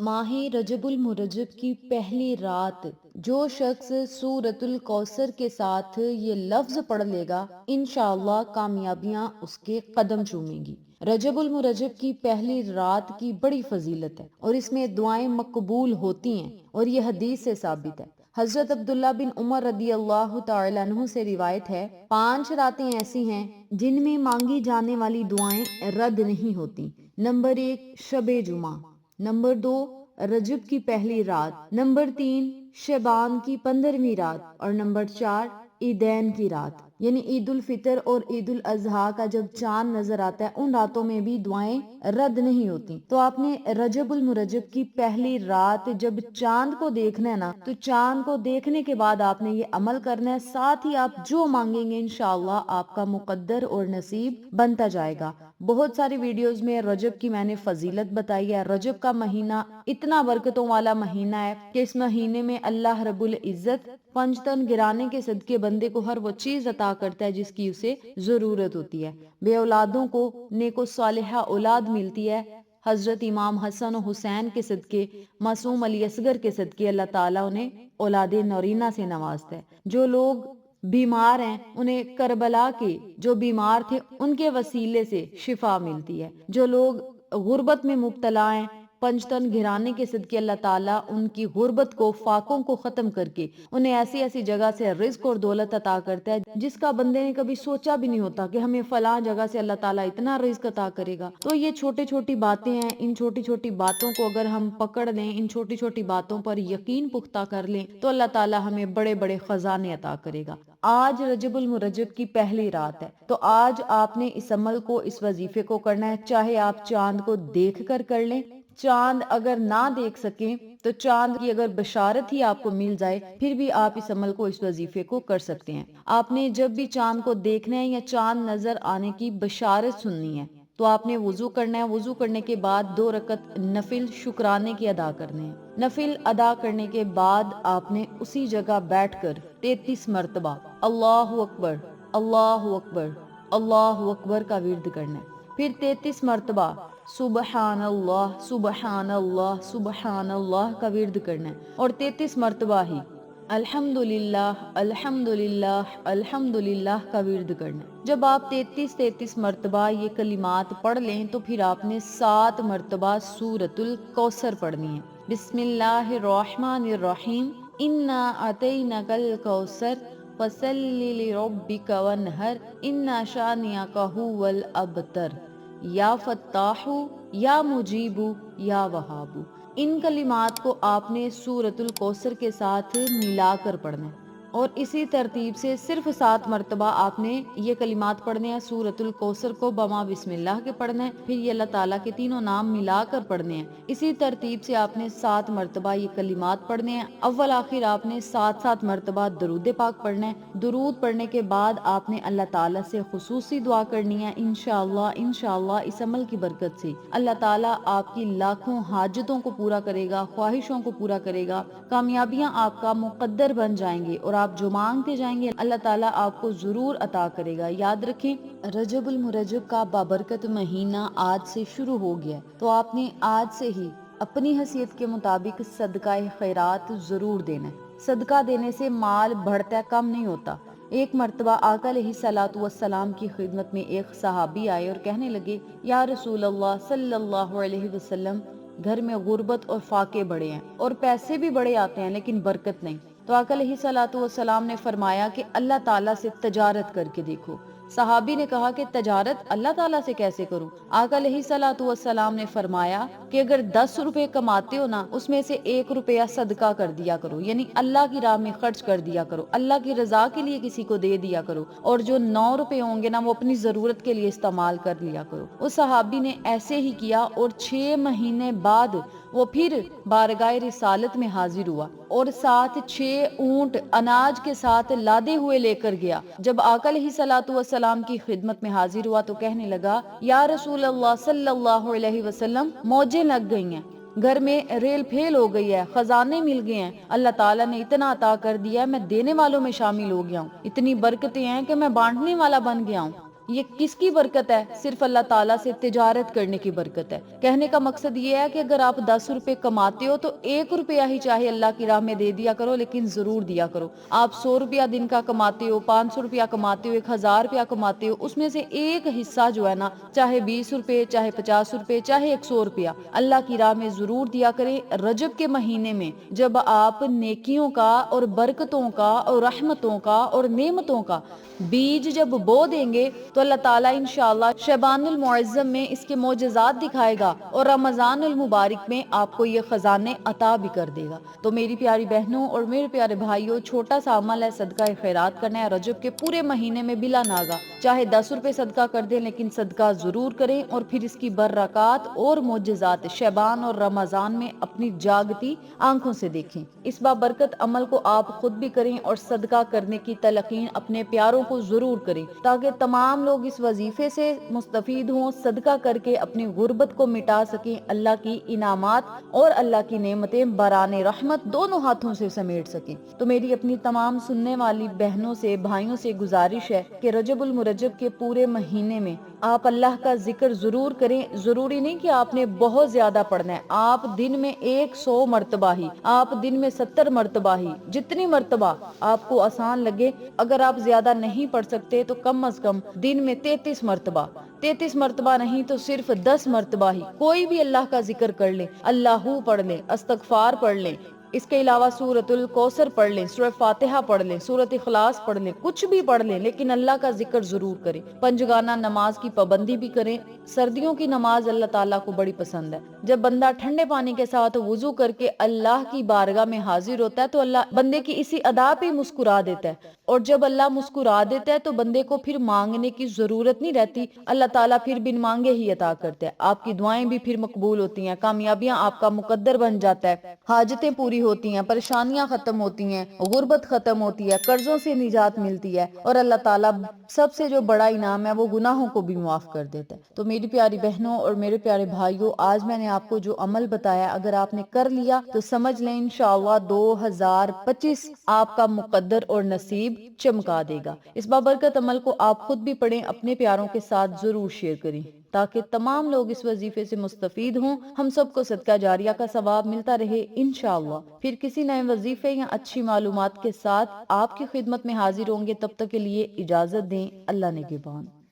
ماہ رجب المرجب کی پہلی رات جو شخص سورۃ الکوثر کے ساتھ یہ لفظ پڑھ لے گا انشاءاللہ کامیابیاں اس کے قدم چومیں گی۔ رجب المرجب کی پہلی رات کی بڑی فضیلت ہے اور اس میں دعائیں مقبول ہوتی ہیں اور یہ حدیث سے ثابت ہے۔ حضرت عبداللہ بن عمر رضی اللہ تعالی عنہ سے روایت ہے، 5 راتیں ایسی ہیں جن میں مانگی جانے والی دعائیں رد نہیں ہوتی۔ نمبر 1 شب جمعہ، نمبر 2 رجب کی پہلی رات، نمبر 3 شعبان کی 15ویں رات اور نمبر 4 عیدین کی رات، یعنی عید الفطر اور عید الاضحیٰ کا جب چاند نظر آتا ہے ان راتوں میں بھی دعائیں رد نہیں ہوتی۔ تو آپ نے رجب المرجب کی پہلی رات جب چاند کو دیکھنا ہے نا، تو چاند کو دیکھنے کے بعد آپ نے یہ عمل کرنا ہے، ساتھ ہی آپ جو مانگیں گے انشاءاللہ آپ کا مقدر اور نصیب بنتا جائے گا۔ بہت ساری ویڈیوز میں رجب کی میں نے فضیلت بتائی ہے۔ رجب کا مہینہ اتنا برکتوں والا مہینہ ہے کہ اس مہینے میں اللہ رب العزت پنجتن گرانے کے صدقے بندے کو ہر وہ چیز عطا کرتا ہے جس کی اسے ضرورت ہوتی ہے۔ بے اولادوں کو نیک و صالحہ اولاد ملتی ہے۔ حضرت امام حسن و حسین کے صدقے، معصوم علی اصغر کے صدقے اللہ تعالیٰ انہیں اولاد نورینہ سے نوازتا ہے۔ جو لوگ بیمار ہیں انہیں کربلا کے جو بیمار تھے ان کے وسیلے سے شفا ملتی ہے۔ جو لوگ غربت میں مبتلا ہیں، پنجتن گھرانے کے صدقے اللہ تعالیٰ ان کی غربت کو، فاقوں کو ختم کر کے انہیں ایسی ایسی جگہ سے رزق اور دولت عطا کرتا ہے جس کا بندے نے کبھی سوچا بھی نہیں ہوتا کہ ہمیں فلاں جگہ سے اللہ تعالیٰ اتنا رزق عطا کرے گا۔ تو یہ چھوٹی چھوٹی باتیں ہیں، ان چھوٹی چھوٹی باتوں کو اگر ہم پکڑ لیں، ان چھوٹی چھوٹی باتوں پر یقین پختہ کر لیں تو اللہ تعالیٰ ہمیں بڑے بڑے خزانے عطا کرے گا۔ آج رجب المرجب کی پہلی رات ہے تو آج آپ نے اس عمل کو، اس وظیفے کو کرنا ہے، چاہے آپ چاند کو دیکھ کر لیں، چاند اگر نہ دیکھ سکیں تو چاند کی اگر بشارت ہی آپ کو مل جائے پھر بھی آپ اس عمل کو، اس وظیفے کو کر سکتے ہیں۔ آپ نے جب بھی چاند کو دیکھنا ہے یا چاند نظر آنے کی بشارت سننی ہے تو آپ نے وضو کرنا ہے۔ وضو کرنے کے بعد 2 رکعت نفل شکرانے کی ادا کرنے ہیں۔ نفل ادا کرنے کے بعد آپ نے اسی جگہ بیٹھ کر 33 مرتبہ اللہ اکبر اللہ اکبر اللہ اکبر کا ورد کرنا ہے۔ پھر 33 مرتبہ سبحان اللہ سبحان اللہ سبحان اللہ کا ورد کرنا ہے اور 33 مرتبہ ہی الحمدللہ الحمدللہ الحمدللہ کا ورد کرنا ہے۔ جب آپ 33 مرتبہ یہ کلمات پڑھ لیں تو پھر آپ نے 7 مرتبہ سورۃ الکوثر پڑھنی ہے۔ بسم اللہ الرحمن الرحیم، انا اعطیناک الکوثر فصلی لربک وانحر ان شانئک ھو الابتر، یا فتاح یا مجیب یا وہاب۔ ان کلمات کو آپ نے سورۃ الکوثر کے ساتھ ملا کر پڑھنا ہے اور اسی ترتیب سے صرف 7 مرتبہ آپ نے یہ کلمات پڑھنے ہیں۔ سورۃ الکوثر کو بما بسم اللہ کے پڑھنا ہے، پھر یہ اللہ تعالیٰ کے تینوں نام ملا کر پڑھنے ہیں۔ اسی ترتیب سے آپ نے 7 مرتبہ یہ کلمات پڑھنے ہیں۔ اول آخر آپ نے 7 مرتبہ درود پاک پڑھنا ہے۔ درود پڑھنے کے بعد آپ نے اللہ تعالیٰ سے خصوصی دعا کرنی ہے۔ انشاءاللہ اس عمل کی برکت سے اللہ تعالیٰ آپ کی لاکھوں حاجتوں کو پورا کرے گا، خواہشوں کو پورا کرے گا، کامیابیاں آپ کا مقدر بن جائیں گے اور آپ جو مانگتے جائیں گے اللہ تعالیٰ آپ کو ضرور عطا کرے گا۔ یاد رکھیں رجب المرجب کا بابرکت مہینہ آج سے شروع ہو گیا ہے تو آپ نے آج سے ہی اپنی حیثیت کے مطابق صدقہ خیرات ضرور دینا ہے۔ صدقہ دینے سے مال بڑھتا ہے، کم نہیں ہوتا۔ ایک مرتبہ آقا علیہ الصلوۃ والسلام کی خدمت میں ایک صحابی آئے اور کہنے لگے، یا رسول اللہ صلی اللہ علیہ وسلم، گھر میں غربت اور فاقے بڑے ہیں اور پیسے بھی بڑے آتے ہیں لیکن برکت نہیں۔ تو آقا علیہ الصلوۃ والسلام نے فرمایا کہ اللہ تعالیٰ سے تجارت کر کے دیکھو۔ صحابی نے کہا کہ تجارت اللہ تعالیٰ سے کیسے کروں؟ آقا علیہ الصلوۃ والسلام نے فرمایا کہ اگر 10 روپے کماتے ہو نا، اس میں سے 1 روپیہ صدقہ کر دیا کرو، یعنی اللہ کی راہ میں خرچ کر دیا کرو، اللہ کی رضا کے لیے کسی کو دے دیا کرو، اور جو 9 روپے ہوں گے نا وہ اپنی ضرورت کے لیے استعمال کر لیا کرو۔ اس صحابی نے ایسے ہی کیا اور 6 مہینے بعد وہ پھر بارگاہ رسالت میں حاضر ہوا اور ساتھ 6 اونٹ اناج کے ساتھ لادے ہوئے لے کر گیا۔ جب آقا علیہ الصلوۃ والسلام کی خدمت میں حاضر ہوا تو کہنے لگا، یا رسول اللہ صلی اللہ علیہ وسلم، موجیں لگ گئی ہیں، گھر میں ریل پھیل ہو گئی ہے، خزانے مل گئے ہیں، اللہ تعالیٰ نے اتنا عطا کر دیا ہے، میں دینے والوں میں شامل ہو گیا ہوں، اتنی برکتیں ہیں کہ میں بانٹنے والا بن گیا ہوں۔ یہ کس کی برکت ہے؟ صرف اللہ تعالیٰ سے تجارت کرنے کی برکت ہے۔ کہنے کا مقصد یہ ہے کہ اگر آپ 10 روپے کماتے ہو تو 1 روپیہ ہی چاہے اللہ کی راہ میں دے دیا کرو، لیکن ضرور دیا کرو۔ آپ 100 روپیہ دن کا کماتے ہو، 500 روپیہ کماتے ہو، 1000 روپیہ کماتے ہو، اس میں سے ایک حصہ جو ہے نا، چاہے 20 روپے، چاہے 50 روپے، چاہے 100 روپیہ، اللہ کی راہ میں ضرور دیا کریں۔ رجب کے مہینے میں جب آپ نیکیوں کا اور برکتوں کا اور رحمتوں کا اور نعمتوں کا بیج جب بو دیں گے تو اللہ تعالیٰ انشاءاللہ شعبان المعظم میں اس کے معجزات دکھائے گا اور رمضان المبارک میں آپ کو یہ خزانے عطا بھی کر دے گا۔ تو میری پیاری بہنوں اور میرے پیارے بھائیوں، چھوٹا سا عمل ہے صدقہ خیرات کرنا ہے رجب کے پورے مہینے میں بلا ناغہ، چاہے 10 روپے صدقہ کر دیں لیکن صدقہ ضرور کریں، اور پھر اس کی برکات اور معجزات شعبان اور رمضان میں اپنی جاگتی آنکھوں سے دیکھیں۔ اس بابرکت عمل کو آپ خود بھی کریں اور صدقہ کرنے کی تلقین اپنے پیاروں کو ضرور کریں، تاکہ تمام لوگ اس وظیفے سے مستفید ہوں، صدقہ کر کے اپنی غربت کو مٹا سکیں، اللہ کی انعامات اور اللہ کی نعمتیں بران رحمت دونوں ہاتھوں سے سمیٹ سکیں۔ تو میری اپنی تمام سننے والی بہنوں سے، بھائیوں سے گزارش ہے کہ رجب المرجب کے پورے مہینے میں آپ اللہ کا ذکر ضرور کریں۔ ضروری نہیں کہ آپ نے بہت زیادہ پڑھنا ہے، آپ دن میں 100 مرتبہ ہی، آپ دن میں 70 مرتبہ ہی، جتنی مرتبہ آپ کو آسان لگے۔ اگر آپ زیادہ نہیں پڑھ سکتے تو کم از کم دن میں 33 مرتبہ، 33 مرتبہ نہیں تو صرف 10 مرتبہ ہی کوئی بھی اللہ کا ذکر کر لیں، اللہ پڑھ لیں، استغفار پڑھ لیں۔ اس کے علاوہ سورۃ الکوثر پڑھ لیں، سورہ فاتحہ پڑھ لیں، سورۃ اخلاص پڑھ لیں، کچھ بھی پڑھ لیں، لیکن اللہ کا ذکر ضرور کریں۔ پنجگانہ نماز کی پابندی بھی کریں۔ سردیوں کی نماز اللہ تعالیٰ کو بڑی پسند ہے۔ جب بندہ ٹھنڈے پانی کے ساتھ وضو کر کے اللہ کی بارگاہ میں حاضر ہوتا ہے تو اللہ بندے کی اسی ادا پہ مسکرا دیتا ہے، اور جب اللہ مسکرا دیتا ہے تو بندے کو پھر مانگنے کی ضرورت نہیں رہتی، اللہ تعالیٰ پھر بن مانگے ہی عطا کرتے ہیں۔ آپ کی دعائیں بھی پھر مقبول ہوتی ہیں، کامیابیاں آپ کا مقدر بن جاتا ہے، حاجتیں پوری ہوتی ہیں، پریشانیاں ختم ہوتی ہیں، غربت ختم ہوتی ہے، قرضوں سے نجات ملتی ہے، اور اللہ تعالیٰ سب سے جو بڑا انعام ہے وہ گناہوں کو بھی معاف کر دیتا ہے۔ تو میری پیاری بہنوں اور میرے پیارے بھائیوں، آج میں نے آپ کو جو عمل بتایا، اگر آپ نے کر لیا تو سمجھ لیں انشاءاللہ 2025 آپ کا مقدر اور نصیب چمکا دے گا۔ اس بابرکت عمل کو آپ خود بھی پڑھیں، اپنے پیاروں کے ساتھ ضرور شیئر کریں، تاکہ تمام لوگ اس وظیفے سے مستفید ہوں، ہم سب کو صدقہ جاریہ کا ثواب ملتا رہے انشاءاللہ۔ پھر کسی نئے وظیفے یا اچھی معلومات کے ساتھ آپ کی خدمت میں حاضر ہوں گے، تب تک کے لیے اجازت دیں۔ اللہ نگہبان۔